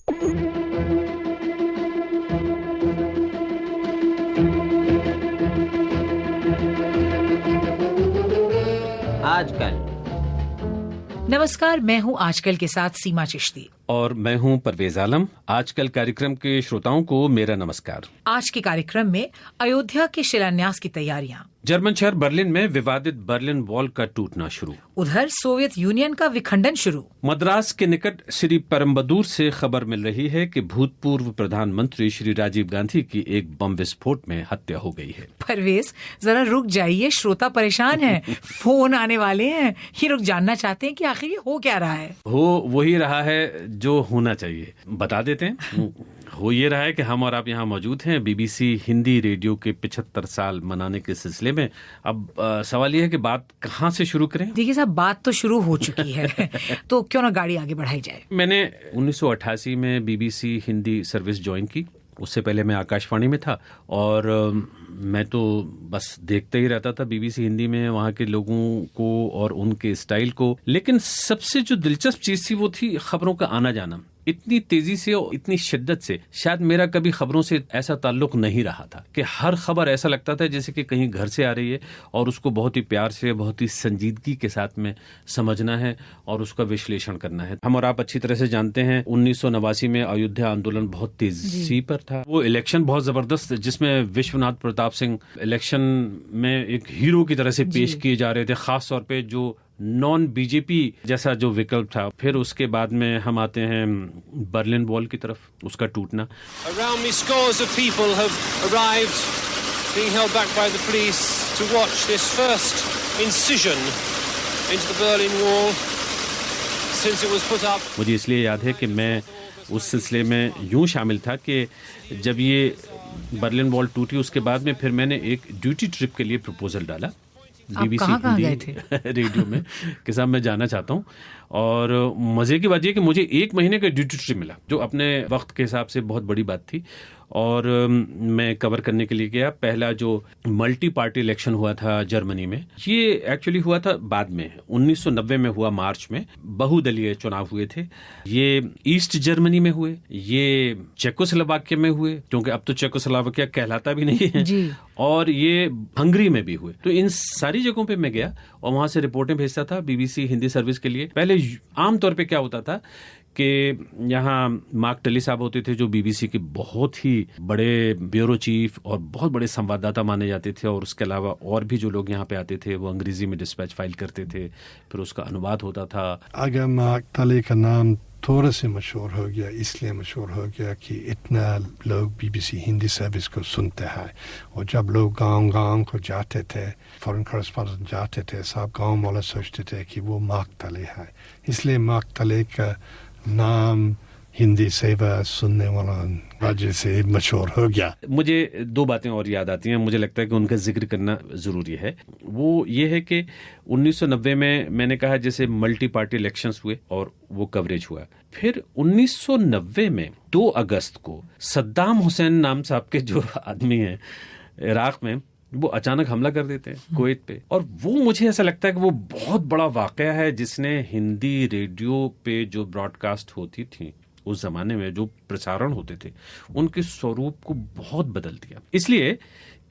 आजकल। नमस्कार, मैं हूं आजकल के साथ सीमा चिश्ती और मैं हूं परवेज आलम। आजकल कार्यक्रम के श्रोताओं को मेरा नमस्कार। आज के कार्यक्रम में अयोध्या के शिलान्यास की तैयारियां, जर्मन शहर बर्लिन में विवादित बर्लिन वॉल का टूटना शुरू, उधर सोवियत यूनियन का विखंडन शुरू, मद्रास के निकट श्री परम्बदूर से खबर मिल रही है कि भूतपूर्व प्रधानमंत्री श्री राजीव गांधी की एक बम विस्फोट में हत्या हो गई है। परवेज जरा रुक जाइए, श्रोता परेशान है, फोन आने वाले हैं। ये लोग जानना चाहते हैं कि आखिर ये हो क्या रहा है। हो वही रहा है जो होना चाहिए, बता देते हैं। हो ये रहा है कि हम और आप यहाँ मौजूद हैं बीबीसी हिंदी रेडियो के 75 साल मनाने के सिलसिले में। अब सवाल ये है कि बात कहाँ से शुरू करें। देखिए साहब, बात तो शुरू हो चुकी है तो क्यों ना गाड़ी आगे बढ़ाई जाए। मैंने 1988 में बीबीसी हिंदी सर्विस ज्वाइन की। उससे पहले मैं आकाशवाणी में था और मैं तो बस देखते ही रहता था बीबीसी हिंदी में वहाँ के लोगों को और उनके स्टाइल को। लेकिन सबसे जो दिलचस्प चीज थी वो थी खबरों का आना जाना। इतनी तेजी से और इतनी शिद्दत से शायद मेरा कभी खबरों से ऐसा ताल्लुक नहीं रहा था कि हर खबर ऐसा लगता था जैसे कि कहीं घर से आ रही है और उसको बहुत ही प्यार से, बहुत ही संजीदगी के साथ में समझना है और उसका विश्लेषण करना है। हम और आप अच्छी तरह से जानते हैं 1989 में अयोध्या आंदोलन बहुत तेजी पर था। वो इलेक्शन बहुत जबरदस्त, जिसमें विश्वनाथ प्रताप सिंह इलेक्शन में एक हीरो की तरह से पेश किए जा रहे थे, खास तौर पे जो नॉन बीजेपी जैसा जो विकल्प था। फिर उसके बाद में हम आते हैं बर्लिन वॉल की तरफ, उसका टूटना। Around me scores of people have arrived, being held back by the police to watch this first incision into the Berlin Wall since it was put up. मुझे इसलिए याद है कि मैं उस सिलसिले में यूं शामिल था कि जब ये बर्लिन वॉल टूटी उसके बाद में फिर मैंने एक ड्यूटी ट्रिप के लिए प्रपोजल डाला बीबीसी हिंदी रेडियो में कि साहब मैं जाना चाहता हूँ। और मजे की बात यह कि मुझे 1 महीने का ड्यूटी ट्रिप मिला, जो अपने वक्त के हिसाब से बहुत बड़ी बात थी। और मैं कवर करने के लिए गया। पहला जो मल्टी पार्टी इलेक्शन हुआ था जर्मनी में, ये एक्चुअली हुआ था बाद में, 1990 में हुआ, मार्च में बहुदलीय चुनाव हुए थे। ये ईस्ट जर्मनी में हुए, ये चेकोस्लोवाकिया में हुए, क्योंकि अब तो चेकोस्लोवाकिया कहलाता भी नहीं है जी। और ये हंगरी में भी हुए। तो इन सारी जगहों पे मैं गया और वहां से रिपोर्टें भेजता था बीबीसी हिंदी सर्विस के लिए। पहले आमतौर पे क्या होता था कि यहाँ मार्क टली साहब होते थे, जो बीबीसी के बहुत ही बड़े ब्यूरो चीफ और बहुत बड़े संवाददाता माने जाते थे। और उसके अलावा और भी जो लोग यहाँ पे आते थे वो अंग्रेजी में डिस्पैच फाइल करते थे, फिर उसका अनुवाद होता था। अगर मार्क टली का नाम थोड़ा से मशहूर हो गया, इसलिए मशहूर हो गया कि इतना लोग बीबीसी हिंदी सर्विस को सुनते हैं। और जब लोग गांव को जाते थे, फॉरेन कॉरेस्पॉन्डेंट जाते थे, सब गांव वाले सोचते थे कि वो मार्क टली है, इसलिए मार्क टली का नाम हिंदी सेवा सुनने वाला राज्य से मशहूर हो गया। मुझे 2 बातें और याद आती हैं, मुझे लगता है कि उनका जिक्र करना जरूरी है। वो ये है कि 1990 में मैंने कहा जैसे मल्टी पार्टी इलेक्शंस हुए और वो कवरेज हुआ। फिर 1990 में 2 अगस्त को सद्दाम हुसैन नाम साहब के जो आदमी हैं इराक में, वो अचानक हमला कर देते हैं कुवैत पे। और वो मुझे ऐसा लगता है कि वो बहुत बड़ा वाकया है जिसने हिंदी रेडियो पे जो ब्रॉडकास्ट होती थी उस जमाने में, जो प्रसारण होते थे, उनके स्वरूप को बहुत बदल दिया। इसलिए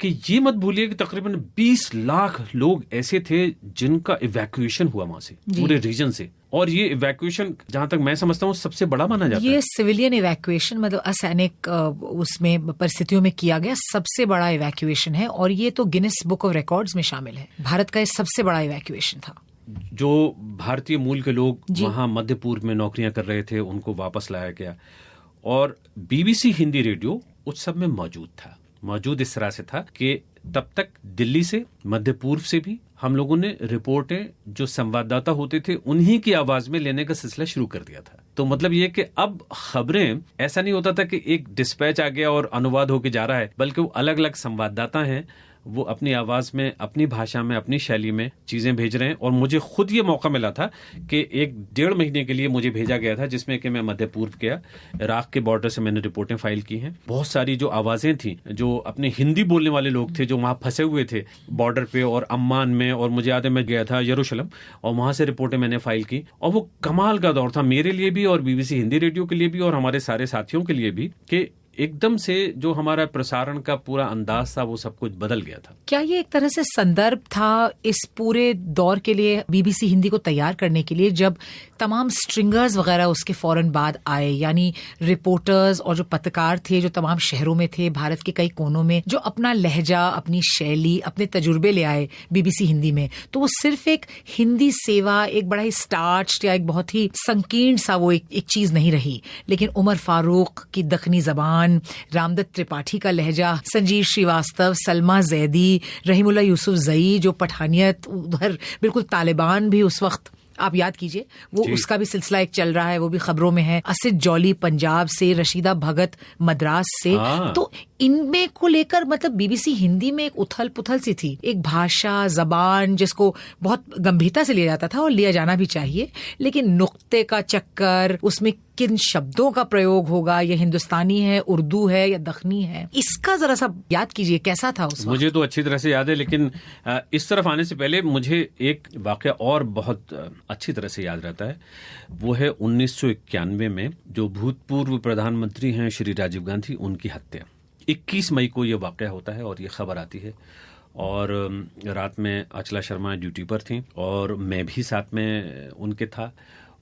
कि ये मत भूलिए कि तकरीबन 20 लाख लोग ऐसे थे जिनका इवैक्यूएशन हुआ वहां से, पूरे रीजन से। और ये इवैक्यूएशन जहां तक मैं समझता हूँ सबसे बड़ा माना जाता है। ये सिविलियन इवैक्यूएशन, मतलब असैनिक उसमें परिस्थितियों में किया गया सबसे बड़ा इवैक्यूएशन है। और ये तो गिनीज बुक ऑफ रिकॉर्ड्स में शामिल है। भारत का ये सबसे बड़ा इवैक्यूएशन था। जो भारतीय मूल के लोग वहां मध्य पूर्व में नौकरियां कर रहे थे, उनको वापस लाया गया। और बीबीसी हिंदी रेडियो उस सब में मौजूद इस तरह से था कि तब तक दिल्ली से, मध्य पूर्व से भी हम लोगों ने रिपोर्टें जो संवाददाता होते थे उन्हीं की आवाज में लेने का सिलसिला शुरू कर दिया था। तो मतलब ये कि अब खबरें, ऐसा नहीं होता था कि एक डिस्पैच आ गया और अनुवाद होके जा रहा है, बल्कि वो अलग अलग संवाददाता हैं, वो अपनी आवाज में, अपनी भाषा में, अपनी शैली में चीजें भेज रहे हैं। और मुझे खुद ये मौका मिला था कि 1-1.5 महीने के लिए मुझे भेजा गया था, जिसमें कि मैं मध्य पूर्व गया, इराक के बॉर्डर से मैंने रिपोर्टें फाइल की हैं। बहुत सारी जो आवाजें थी, जो अपने हिंदी बोलने वाले लोग थे जो वहां फंसे हुए थे बॉर्डर पे और अम्मान में, और मुझे याद है मैं गया था यरूशलेम और वहां से रिपोर्टें मैंने फाइल की। और वो कमाल का दौर था मेरे लिए भी और बीबीसी हिंदी रेडियो के लिए भी और हमारे सारे साथियों के लिए भी, कि एकदम से जो हमारा प्रसारण का पूरा अंदाज था वो सब कुछ बदल गया था। क्या ये एक तरह से संदर्भ था इस पूरे दौर के लिए, बीबीसी हिंदी को तैयार करने के लिए, जब तमाम स्ट्रिंगर्स वगैरह उसके फौरन बाद आए, यानी रिपोर्टर्स और जो पत्रकार थे जो तमाम शहरों में थे, भारत के कई कोनों में, जो अपना लहजा, अपनी शैली, अपने तजुर्बे ले आए बीबीसी हिंदी में, तो वो सिर्फ एक हिंदी सेवा, एक बड़ा ही स्टार्च्ड या एक बहुत ही संकीर्ण सा वो एक चीज नहीं रही, लेकिन उमर फारूक की दखनी जबान, रामदत्त त्रिपाठी का लहजा, संजीव श्रीवास्तव, सलमा जैदी, रहीमुल्ला यूसुफ जई, जो पठानियत, उधर बिल्कुल तालिबान भी उस वक्त, आप याद कीजिए, वो उसका भी सिलसिला एक चल रहा है, वो भी खबरों में है, असित जौली पंजाब से, रशीदा भगत मद्रास से। तो इनमें को लेकर मतलब बीबीसी हिंदी में एक उथल पुथल सी थी, एक भाषा, जबान जिसको बहुत गंभीरता से लिया जाता था और लिया जाना भी चाहिए, लेकिन नुक्ते का चक्कर, उसमें किन शब्दों का प्रयोग होगा, ये हिंदुस्तानी है, उर्दू है या दखनी है, इसका जरा सा याद कीजिए कैसा था उस वक्त। मुझे तो अच्छी तरह से याद है, लेकिन इस तरफ आने से पहले मुझे एक वाकया और बहुत अच्छी तरह से याद रहता है। वो है 1991 में जो भूतपूर्व प्रधानमंत्री हैं श्री राजीव गांधी, उनकी हत्या। 21 मई को ये वाकया होता है और ये खबर आती है, और रात में अचला शर्मा ड्यूटी पर थी और मैं भी साथ में उनके था,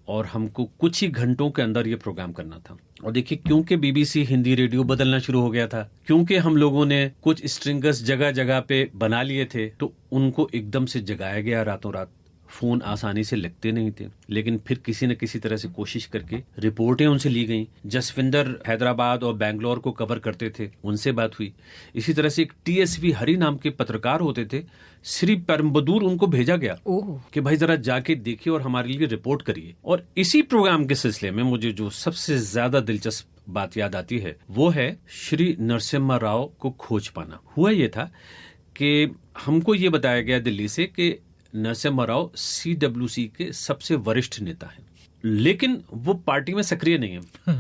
और हमको कुछ ही घंटों के अंदर ये प्रोग्राम करना था। और देखिए, क्योंकि बीबीसी हिंदी रेडियो बदलना शुरू हो गया था, क्योंकि हम लोगों ने कुछ स्ट्रिंगर्स जगह जगह पे बना लिए थे, तो उनको एकदम से जगाया गया रातों रात। फोन आसानी से लगते नहीं थे, लेकिन फिर किसी न किसी तरह से कोशिश करके रिपोर्टें उनसे ली गईं। जसविंदर हैदराबाद और बेंगलोर को कवर करते थे, उनसे बात हुई। इसी तरह से एक TSV हरी नाम के पत्रकार होते थे, श्री परम्बदूर, उनको भेजा गया कि भाई जरा जाके देखिए और हमारे लिए रिपोर्ट करिए। और इसी प्रोग्राम के सिलसिले में मुझे जो सबसे ज्यादा दिलचस्प बात याद आती है वो है श्री नरसिम्हा राव को खोज पाना। हुआ ये था कि हमको ये बताया गया दिल्ली से कि नरसिम्हा राव CWC के सबसे वरिष्ठ नेता हैं, लेकिन वो पार्टी में सक्रिय नहीं है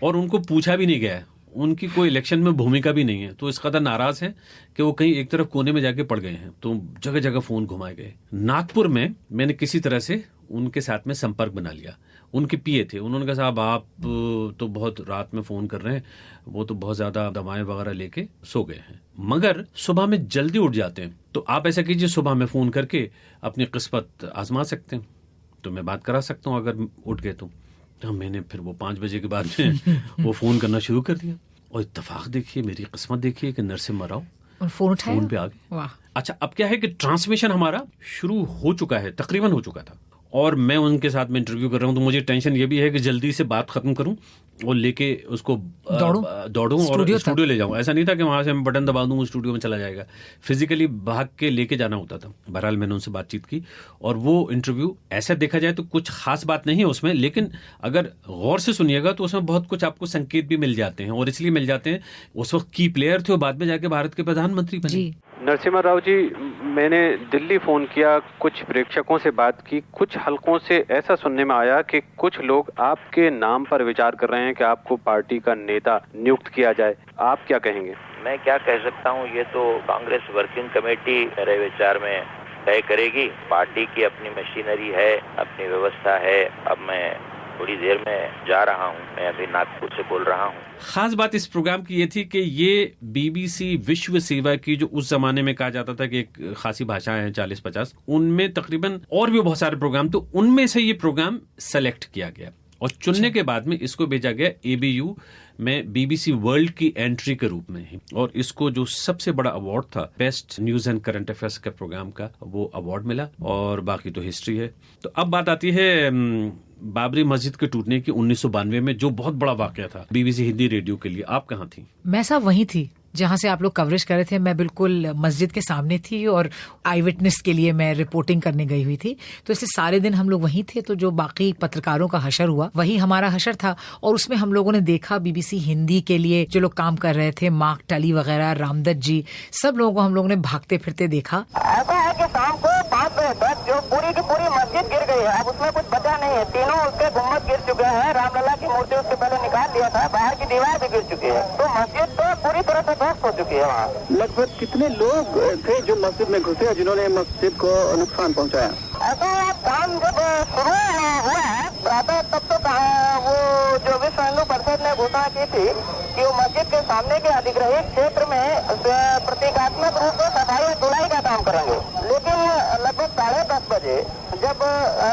और उनको पूछा भी नहीं गया है, उनकी कोई इलेक्शन में भूमिका भी नहीं है। तो इस कदर नाराज हैं कि वो कहीं एक तरफ कोने में जाके पड़ गए हैं। तो जगह जगह फोन घुमाए गए। नागपुर में मैंने किसी तरह से उनके साथ में संपर्क बना लिया। उनके PA थे, उन्होंने कहा साहब आप तो बहुत रात में फोन कर रहे हैं, वो तो बहुत ज्यादा दवाएं वगैरह लेके सो गए हैं, मगर सुबह में जल्दी उठ जाते हैं, तो आप ऐसा कीजिए सुबह में फोन करके अपनी किस्मत आजमा सकते हैं, तो मैं बात करा सकता हूँ अगर उठ गए तो मैंने फिर वो 5 बजे के बाद में वो फोन करना शुरू कर दिया। और इत्तेफाक देखिए, मेरी किस्मत देखिए कि नरसिम्हा राव फोन पे आ गए। अच्छा, अब क्या है कि ट्रांसमिशन हमारा शुरू हो चुका है, तकरीबन हो चुका था, और मैं उनके साथ में इंटरव्यू कर रहा हूं, तो मुझे टेंशन ये भी है कि जल्दी से बात खत्म करूं और लेके उसको दौड़ूं और स्टूडियो ले जाऊं। ऐसा नहीं था कि वहां से मैं बटन दबा दूं स्टूडियो में चला जाएगा, फिजिकली भाग के लेके जाना होता था। बहरहाल मैंने उनसे बातचीत की और वो इंटरव्यू ऐसा देखा जाए तो कुछ खास बात नहीं है उसमें, लेकिन अगर गौर से सुनिएगा तो उसमें बहुत कुछ आपको संकेत भी मिल जाते हैं, और इसलिए मिल जाते हैं उस वक्त की प्लेयर थे और बाद में जाके भारत के प्रधानमंत्री बने। नरसिम्हा राव जी, मैंने दिल्ली फोन किया, कुछ प्रेक्षकों से बात की, कुछ हलकों से ऐसा सुनने में आया कि कुछ लोग आपके नाम पर विचार कर रहे हैं कि आपको पार्टी का नेता नियुक्त किया जाए। आप क्या कहेंगे? मैं क्या कह सकता हूँ, ये तो कांग्रेस वर्किंग कमेटी मेरे विचार में तय करेगी। पार्टी की अपनी मशीनरी है, अपनी व्यवस्था है। अब मैं थोड़ी देर में जा रहा हूँ, मैं अभी नागपुर से बोल रहा हूँ। खास बात इस प्रोग्राम की ये थी कि ये बीबीसी विश्व सेवा की, जो उस जमाने में कहा जाता था कि एक खासी भाषाएं हैं 40-50, उनमें तकरीबन और भी बहुत सारे प्रोग्राम, तो उनमें से ये प्रोग्राम सेलेक्ट किया गया और चुनने के बाद में इसको भेजा गया ABU में बीबीसी वर्ल्ड की एंट्री के रूप में ही। और इसको जो सबसे बड़ा अवार्ड था best news and current affairs के प्रोग्राम का, वो अवार्ड मिला, और बाकी तो हिस्ट्री है। तो अब बात आती है बाबरी मस्जिद के टूटने की 1992 में, जो बहुत बड़ा वाकया था बीबीसी हिंदी रेडियो के लिए। आप कहाँ थी? मैं साहब वहीं थी, जहाँ से आप लोग कवरेज कर रहे थे, मैं बिल्कुल मस्जिद के सामने थी और आई विटनेस के लिए मैं रिपोर्टिंग करने गई हुई थी, तो इसलिए सारे दिन हम लोग वहीं थे। तो जो बाकी पत्रकारों का हशर हुआ वही हमारा हशर था, और उसमें हम लोगों ने देखा बीबीसी हिंदी के लिए जो लोग काम कर रहे थे, मार्क टली वगैरह, रामदत्त जी, सब लोगों को हम लोगों ने भागते फिरते देखा। ऐसा है कि शाम को 5 बजे तक जो पूरी की पूरी मस्जिद गिर गई है, अब उसमें कुछ बचा नहीं है। तीनों उसके गुम्बद गिर चुके हैं, रामलला की मूर्ति उससे पहले निकाल दिया था, बाहर की दीवार भी गिर चुकी है, तो मस्जिद तो पूरी तरह से ध्वस्त हो चुकी है। वहाँ लगभग कितने लोग थे जो मस्जिद में घुसे जिन्होंने मस्जिद को नुकसान पहुँचाया? ऐसा काम जब शुरू हुआ है तब तो वो जो विश्व हिंदू परिषद ने घोषणा की थी कि वो मस्जिद के सामने के अधिग्रहित क्षेत्र में प्रतीकात्मक रूप से सफाई और धुलाई का काम करेंगे, लेकिन लगभग 10:30 बजे जब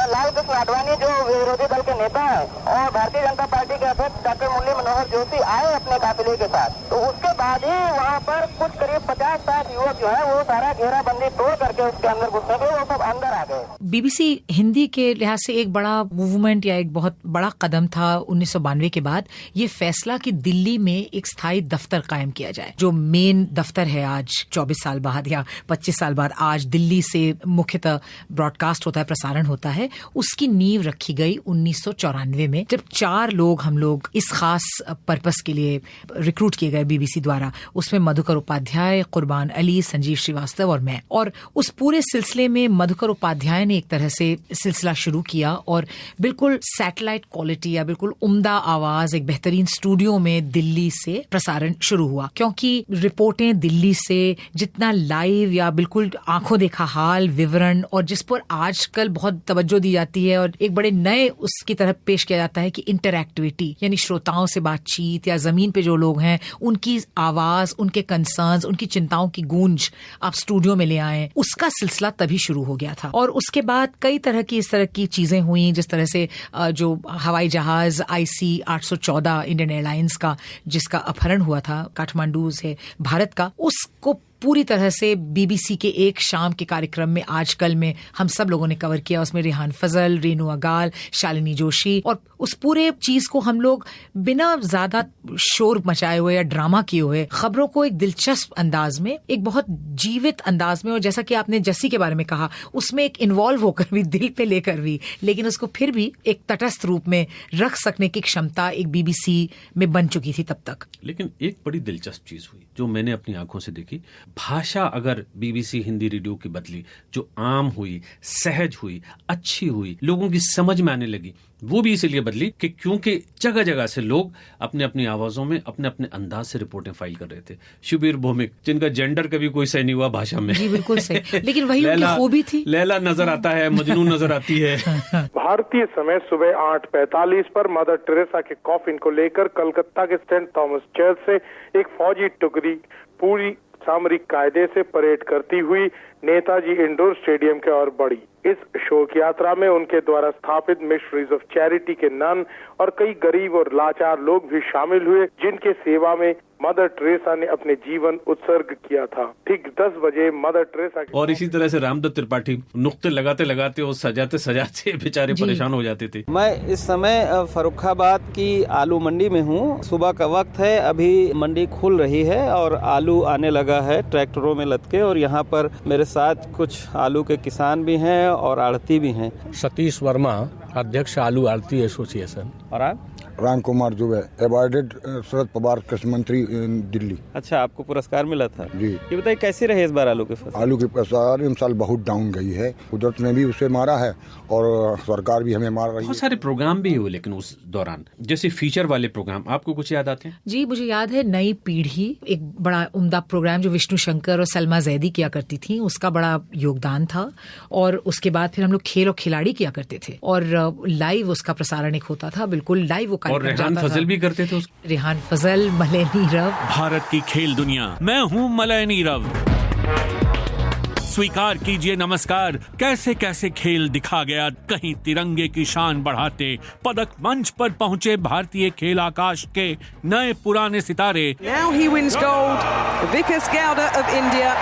लाल कृष्ण आडवाणी जो विरोधी दल के नेता है और भारतीय जनता पार्टी के अध्यक्ष डॉक्टर मुरली मनोहर जोशी आए अपने काफिले के साथ, तो उसके बाद ही वहाँ पर कुछ करीब 50-60 युवक जो है वो सारा घेराबंदी तोड़ करके उसके अंदर घुस गए, वो सब अंदर आ गए। बीबीसी हिंदी के लिहाज से एक बड़ा मूवमेंट या एक बहुत बड़ा कदम था 1992 के बाद ये फैसला कि दिल्ली में एक स्थायी दफ्तर कायम किया जाए। जो मेन दफ्तर है आज 24 साल बाद या 25 साल बाद आज दिल्ली से मुख्यतः ब्रॉडकास्ट होता है, प्रसारण होता है, उसकी नींव रखी गई 1994 में, जब 4 लोग हम लोग इस खास पर्पस के लिए रिक्रूट किए गए बीबीसी द्वारा। उसमें मधुकर उपाध्याय, कुर्बान अली, संजीव श्रीवास्तव और मैं। और उस पूरे सिलसिले में मधुकर उपाध्याय ने एक तरह से सिलसिला शुरू किया और बिल्कुल सैटेलाइट क्वालिटी या बिल्कुल उम्दा आवाज एक बेहतरीन स्टूडियो में दिल्ली से प्रसारण शुरू हुआ, क्योंकि रिपोर्टें दिल्ली से जितना लाइव या बिल्कुल आंखों देखा हाल विवरण और जिस पर आजकल बहुत तवज्जो दी जाती है और एक बड़े नए उसकी तरफ पेश किया जाता है कि इंटरैक्टिविटी, यानी श्रोताओं से बातचीत या जमीन पे जो लोग हैं उनकी आवाज, उनके कंसर्न्स, उनकी चिंताओं की गूंज आप स्टूडियो में ले आए, उसका सिलसिला तभी शुरू हो गया था। और उसके बाद कई तरह की इस तरह की चीजें हुई, जिस तरह से जो हवाई जहाज IC 814 इंडियन एयरलाइंस का जिसका अपहरण हुआ था काठमांडू से भारत का, उसको पूरी तरह से बीबीसी के एक शाम के कार्यक्रम में आजकल में हम सब लोगों ने कवर किया। उसमें रेहान फजल, रेनू अगाल, शालिनी जोशी, और उस पूरे चीज को हम लोग बिना ज्यादा शोर मचाए हुए या ड्रामा किए हुए खबरों को एक दिलचस्प अंदाज में, एक बहुत जीवित अंदाज में, और जैसा कि आपने जस्सी के बारे में कहा, उसमें एक इन्वॉल्व होकर भी, दिल पे लेकर भी, लेकिन उसको फिर भी एक तटस्थ रूप में रख सकने की क्षमता एक बीबीसी में बन चुकी थी तब तक। लेकिन एक बड़ी दिलचस्प चीज हुई जो मैंने अपनी आंखों से देखी। भाषा अगर बीबीसी हिंदी रेडियो की बदली, जो आम हुई, सहज हुई, अच्छी हुई, लोगों की समझ में आने लगी, वो भी इसीलिए बदली कि क्योंकि जगह जगह से लोग अपने अपनी आवाजों में अपने अपने अंदाज से रिपोर्टें फाइल कर रहे थे। शुबीर भौमिक, जिनका जेंडर कभी कोई सही नहीं हुआ भाषा में, जी बिल्कुल सही, लेकिन वही उनकी खूबी थी। लैला नजर आता है, मजनू नजर आती है। भारतीय समय सुबह 8:45 पर मदर टेरेसा के कॉफिन को लेकर कलकत्ता के सेंट थॉमस चर्च से एक फौजी टुकड़ी पूरी सामरिक कायदे से परेड करती हुई नेताजी इंडोर स्टेडियम के ओर बढ़ी। इस शोक यात्रा में उनके द्वारा स्थापित मिशनरीज ऑफ चैरिटी के नन और कई गरीब और लाचार लोग भी शामिल हुए, जिनके सेवा में मदर टेरेसा ने अपने जीवन उत्सर्ग किया था। ठीक 10 बजे मदर टेरेसा और इसी तरह से रामदत्त त्रिपाठी नुक्ते लगाते लगाते और सजाते सजाते बेचारे परेशान हो जाते थे। मैं इस समय फर्रुखाबाद की आलू मंडी में हूँ। सुबह का वक्त है, अभी मंडी खुल रही है और आलू आने लगा है ट्रैक्टरों में लद के, और यहाँ पर मेरे साथ कुछ आलू के किसान भी हैं और आड़ती भी हैं। सतीश वर्मा, अध्यक्ष आलू आड़ती एसोसिएशन। और आप? राम कुमार दुबे, अवार्डेड शरद पवार कृषि मंत्री दिल्ली। अच्छा, आपको पुरस्कार मिला था जी। ये बताइए कैसी रही इस बार आलू की फसल? आलू की फसल इन साल बहुत डाउन गई है, कुदरत ने भी उसे मारा है और सरकार भी हमें मार रही है। बहुत सारे प्रोग्राम भी हुए लेकिन उस दौरान, जैसे फीचर वाले प्रोग्राम, आपको कुछ याद आते हैं? जी, मुझे याद है नई पीढ़ी, एक बड़ा उम्दा प्रोग्राम जो विष्णु शंकर और सलमा जैदी किया करती थी, उसका बड़ा योगदान था। और उसके बाद फिर हम लोग खेल और खिलाड़ी किया करते थे और लाइव उसका प्रसारण एक होता था, बिल्कुल लाइव वो और रेहान फजल भी करते थे। रेहान फजल, मलय नीरव। भारत की खेल दुनिया, मैं हूँ मलय नीरव। स्वीकार कीजिए नमस्कार। कैसे कैसे खेल दिखा गया, कहीं तिरंगे की शान बढ़ाते पदक मंच पर पहुंचे भारतीय खेल आकाश के नए पुराने सितारे। Now he wins gold. Vikas Gowda of India.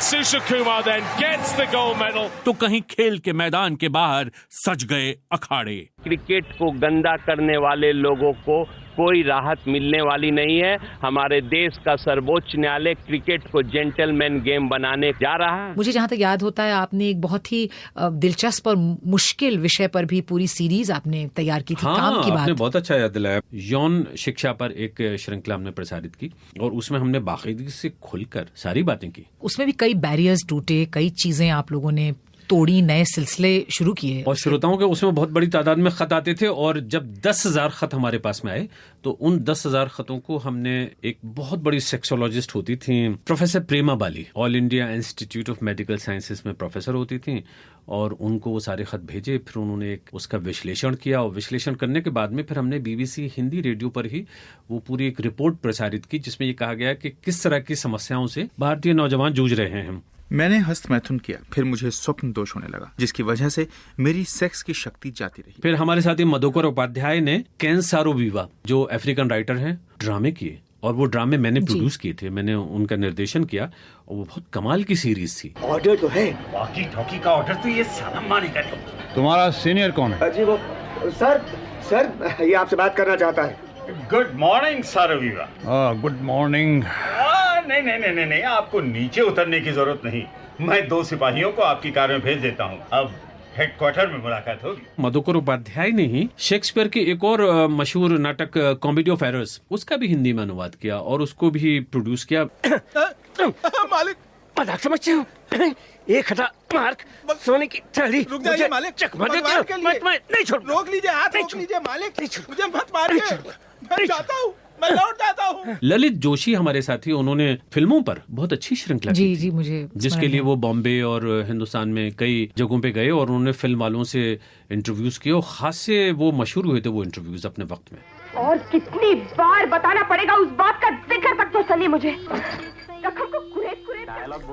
Sushikuma then gets the gold medal. तो कहीं खेल के मैदान के बाहर सज गए अखाड़े। क्रिकेट को गंदा करने वाले लोगों को कोई राहत मिलने वाली नहीं है। हमारे देश का सर्वोच्च न्यायालय क्रिकेट को जेंटलमैन गेम बनाने जा रहा है। मुझे जहाँ तक याद होता है, आपने एक बहुत ही दिलचस्प और मुश्किल विषय पर भी पूरी सीरीज आपने तैयार की थी। हाँ, काम की बात। आपने बहुत अच्छा याद दिलाया। यौन शिक्षा पर एक श्रृंखला हमने प्रसारित की और उसमें हमने बाकायदगी से खुलकर सारी बातें की। उसमें भी कई बैरियर्स टूटे, कई चीजें आप लोगों ने तोड़ी, नए सिलसिले शुरू किए। और श्रोताओं के उसमें बहुत बड़ी तादाद में खत आते थे और जब 10,000 खत हमारे पास में आए तो उन 10,000 खतों को हमने, एक बहुत बड़ी सेक्सोलॉजिस्ट होती थी professor Prema Bali, all India institute of medical sciences में प्रोफेसर होती थी, और उनको वो सारे खत भेजे। फिर उन्होंने उसका विश्लेषण किया और विश्लेषण करने के बाद में फिर हमने BBC हिंदी रेडियो पर ही वो पूरी एक रिपोर्ट प्रसारित की जिसमें ये कहा गया कि किस तरह की समस्याओं से भारतीय नौजवान जूझ रहे हैं। मैंने हस्तमैथुन किया, फिर मुझे स्वप्न दोष होने लगा जिसकी वजह से मेरी सेक्स की शक्ति जाती रही। फिर हमारे साथी मधुकर उपाध्याय ने कैन सारो वीवा, जो अफ्रीकन राइटर हैं, ड्रामे किए और वो ड्रामे मैंने प्रोड्यूस किए थे, मैंने उनका निर्देशन किया और वो बहुत कमाल की सीरीज थी। ऑर्डर तो है, वॉकी टॉकी का ऑर्डर तो ये सनम मानेगा नहीं। तुम्हारा सीनियर कौन है? जी वो सर ये आपसे बात करना चाहता है। गुड मॉर्निंग सारो गुड मॉर्निंग। नहीं, आपको नीचे उतरने की जरूरत नहीं, मैं 2 सिपाहियों को आपकी कार में भेज देता हूँ। अब हेडक्वार्टर में मुलाकात होगी। मधुकर उपाध्याय ने ही शेक्सपियर के एक और मशहूर नाटक कॉमेडी ऑफ एरर्स, उसका भी हिंदी में अनुवाद किया और उसको भी प्रोड्यूस किया। मालिक, मजाक समझते हो? एक हटा मार्क सोने की थैली। रुक जाइए मालिक, नहीं छोड़, रोक लीजिए, हाथ रोक लीजिए मालिक, मुझे मत मारिए, मैं जाता हूँ, मैं लौट जाता हूँ। ललित जोशी हमारे साथी, उन्होंने फिल्मों पर बहुत अच्छी श्रृंखला की थी, मुझे जिसके लिए वो बॉम्बे और हिंदुस्तान में कई जगहों पे गए और उन्होंने फिल्म वालों से इंटरव्यूज किए और खास से वो मशहूर हुए थे वो इंटरव्यूज अपने वक्त में। और कितनी बार बताना पड़ेगा उस बात का जिक्र तक तो चलिए मुझे।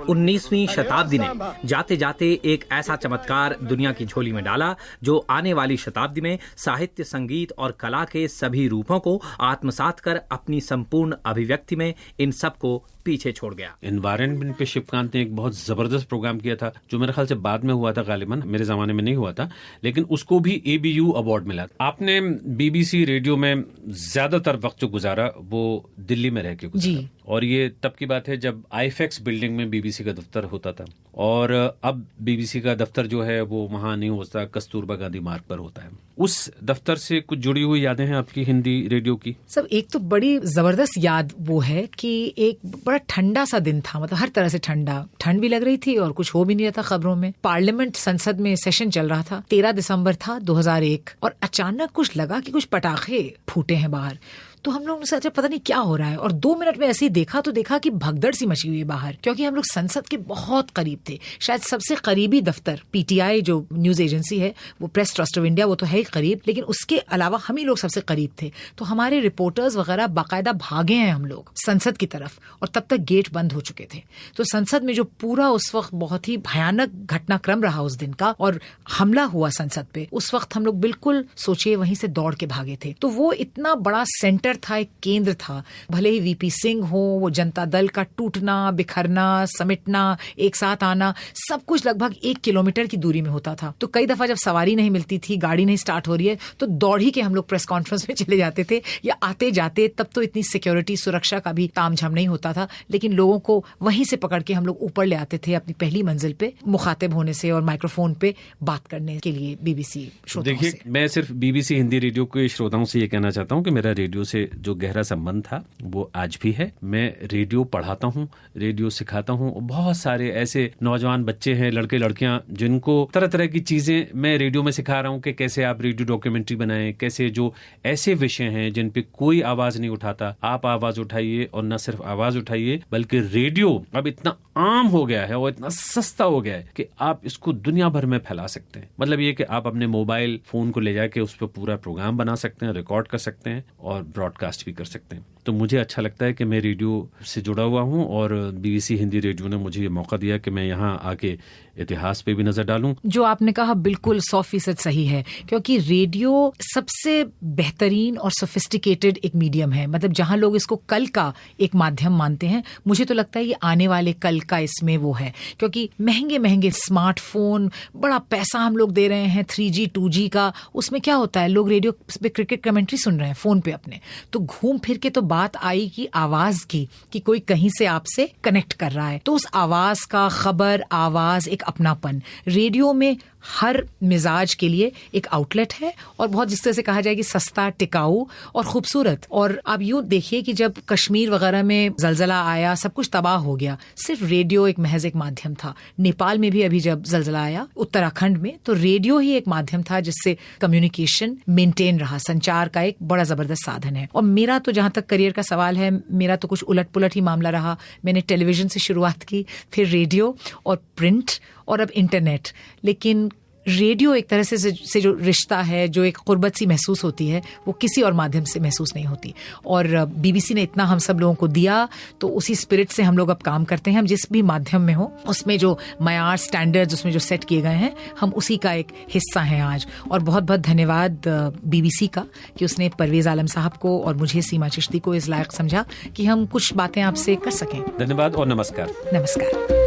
19वीं शताब्दी ने जाते जाते एक ऐसा चमत्कार दुनिया की झोली में डाला जो आने वाली शताब्दी में साहित्य, संगीत और कला के सभी रूपों को आत्मसात कर अपनी संपूर्ण अभिव्यक्ति में इन सबको पीछे छोड़ गया। एनवायरनमेंट पे शिवकांत ने एक बहुत जबरदस्त प्रोग्राम किया था जो मेरे ख्याल से बाद में हुआ था, गालिबन मेरे जमाने में नहीं हुआ था, लेकिन उसको भी ABU अवार्ड मिला। आपने BBC रेडियो में ज्यादातर वक्त जो गुजारा वो दिल्ली में रह के गुजारा, और ये तब की बात है जब IFEX बिल्डिंग में BBC का दफ्तर होता था, और अब BBC का दफ्तर जो है वो वहाँ नहीं होता, कस्तूरबा गांधी मार्ग पर होता है। उस दफ्तर से कुछ जुड़ी हुई यादें हैं आपकी हिंदी रेडियो की? सब एक तो बड़ी जबरदस्त याद वो है कि एक बड़ा ठंडा सा दिन था, मतलब हर तरह से ठंड भी लग रही थी और कुछ हो भी नहीं रहा था खबरों में। पार्लियामेंट संसद में सेशन चल रहा था, 13 दिसंबर था 2001, और अचानक कुछ लगा कि कुछ पटाखे फूटे हैं बाहर। तो हम लोग ने सोचा पता नहीं क्या हो रहा है, और 2 मिनट में ऐसे ही देखा तो देखा कि भगदड़ सी मची हुई है बाहर, क्योंकि हम लोग संसद के बहुत करीब थे। शायद सबसे करीबी दफ्तर PTI जो न्यूज एजेंसी है, वो प्रेस ट्रस्ट ऑफ इंडिया, वो तो है ही करीब, लेकिन उसके अलावा हम ही लोग सबसे करीब थे। तो हमारे रिपोर्टर्स वगैरह बाकायदा भागे हैं हम लोग संसद की तरफ, और तब तक गेट बंद हो चुके थे। तो संसद में जो पूरा उस वक्त बहुत ही भयानक घटनाक्रम रहा उस दिन का, और हमला हुआ संसद पे, उस वक्त हम लोग बिल्कुल सोचिए वहीं से दौड़ के भागे थे। तो वो इतना बड़ा सेंटर था, एक केंद्र था। भले ही VP सिंह हो, वो जनता दल का टूटना, बिखरना, समेटना, एक साथ आना, सब कुछ लगभग 1 किलोमीटर की दूरी में होता था। तो कई दफा जब सवारी नहीं मिलती थी, गाड़ी नहीं स्टार्ट हो रही है, तो दौड़ ही के हम लोग प्रेस कॉन्फ्रेंस में चले जाते थे, या आते जाते, तब तो इतनी सिक्योरिटी सुरक्षा का भी तामझाम नहीं होता था, लेकिन लोगों को वहीं से पकड़ के हम लोग ऊपर ले आते थे अपनी पहली मंजिल पे, मुखातिब होने से और माइक्रोफोन पे बात करने के लिए BBC श्रोताओं से। देखिए, मैं सिर्फ BBC हिंदी रेडियो के श्रोताओं से ये कहना चाहता हूँ कि मेरा रेडियो से जो गहरा संबंध था वो आज भी है। मैं रेडियो पढ़ाता हूँ, रेडियो सिखाता हूँ, बहुत सारे ऐसे नौजवान बच्चे हैं, लड़के लड़कियां, जिनको तरह तरह की चीजें मैं रेडियो में सिखा रहा हूँ कि कैसे आप रेडियो डॉक्यूमेंट्री बनाएं, कैसे जो ऐसे विषय हैं जिन पे कोई आवाज नहीं उठाता, आप आवाज उठाइए, और न सिर्फ आवाज उठाइए बल्कि रेडियो अब इतना आम हो गया है और इतना सस्ता हो गया है कि आप इसको दुनिया भर में फैला सकते हैं। मतलब ये कि आप अपने मोबाइल फोन को ले जाके उस पर पूरा प्रोग्राम बना सकते हैं, रिकॉर्ड कर सकते हैं और ब्रॉडकास्ट भी कर सकते हैं। तो मुझे अच्छा लगता है कि मैं रेडियो से जुड़ा हुआ हूं और बीबीसी हिंदी रेडियो ने मुझे ये मौका दिया कि मैं यहां आके इतिहास पे भी नजर डालूं। जो आपने कहा बिल्कुल 100% सही है, क्योंकि रेडियो सबसे बेहतरीन और सोफिस्टिकेटेड एक मीडियम है। मतलब जहां लोग इसको कल का एक माध्यम मानते हैं, मुझे तो लगता है ये आने वाले कल का इसमें वो है, क्योंकि महंगे महंगे स्मार्टफोन, बड़ा पैसा हम लोग दे रहे हैं 3G 2G का, उसमें क्या होता है, लोग रेडियो पे क्रिकेट कमेंट्री सुन रहे हैं फोन पे अपने, तो घूम फिर के तो बात आई कि आवाज की, कि कोई कहीं से आपसे कनेक्ट कर रहा है, तो उस आवाज का, खबर, आवाज, एक अपनापन, रेडियो में हर मिजाज के लिए एक आउटलेट है और बहुत जिस तरह से कहा जाए कि सस्ता, टिकाऊ और खूबसूरत। और आप यूं देखिए कि जब कश्मीर वगैरह में जलजला आया, सब कुछ तबाह हो गया, सिर्फ रेडियो एक महज एक माध्यम था। नेपाल में भी अभी जब जलजला आया, उत्तराखंड में, तो रेडियो ही एक माध्यम था जिससे कम्युनिकेशन मेंटेन रहा, संचार का एक बड़ा जबरदस्त साधन है। और मेरा तो जहां तक करियर का सवाल है, मेरा तो कुछ उलट पुलट ही मामला रहा। मैंने टेलीविजन से शुरुआत की, फिर रेडियो और प्रिंट और अब इंटरनेट। लेकिन रेडियो एक तरह से जो रिश्ता है, जो एक कुर्बत सी महसूस होती है, वो किसी और माध्यम से महसूस नहीं होती। और बीबीसी ने इतना हम सब लोगों को दिया, तो उसी स्पिरिट से हम लोग अब काम करते हैं। हम जिस भी माध्यम में हो, उसमें जो मयार, स्टैंडर्ड्स उसमें जो सेट किए गए हैं, हम उसी का एक हिस्सा हैं आज। और बहुत बहुत धन्यवाद बीबीसी का कि उसने परवेज आलम साहब को और मुझे, सीमा चिश्ती को, इस लायक समझा कि हम कुछ बातें आपसे कर सकें। धन्यवाद और नमस्कार। नमस्कार।